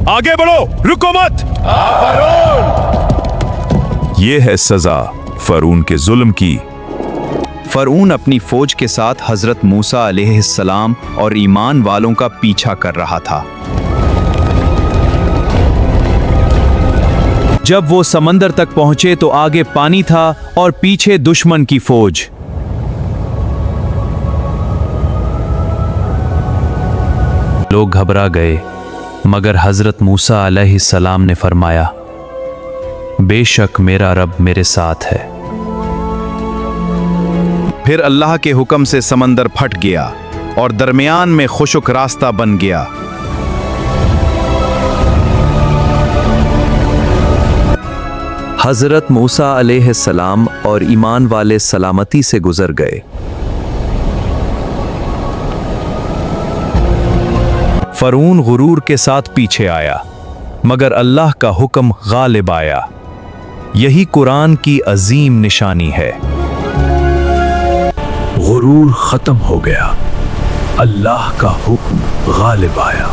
आगे बढ़ो, रुको मत। ये है सजा फरून के जुल्म की। फरऊन अपनी फौज के साथ हजरत मूसा अलैहिस्सलाम और ईमान वालों का पीछा कर रहा था। जब वो समंदर तक पहुंचे तो आगे पानी था और पीछे दुश्मन की फौज। लोग घबरा गए, मगर हजरत मूसा अलैहिस्सलाम ने फरमाया, बेशक मेरा रब मेरे साथ है। फिर अल्लाह के हुक्म से समंदर फट गया और दरमियान में खुशक रास्ता बन गया। हजरत मूसा अलैहिस्सलाम और ईमान वाले सलामती से गुजर गए। फरून गुरूर के साथ पीछे आया, मगर अल्लाह का हुक्म गालिब आया। यही कुरान की अजीम निशानी है। गुरूर खत्म हो गया, अल्लाह का हुक्म गालिब आया।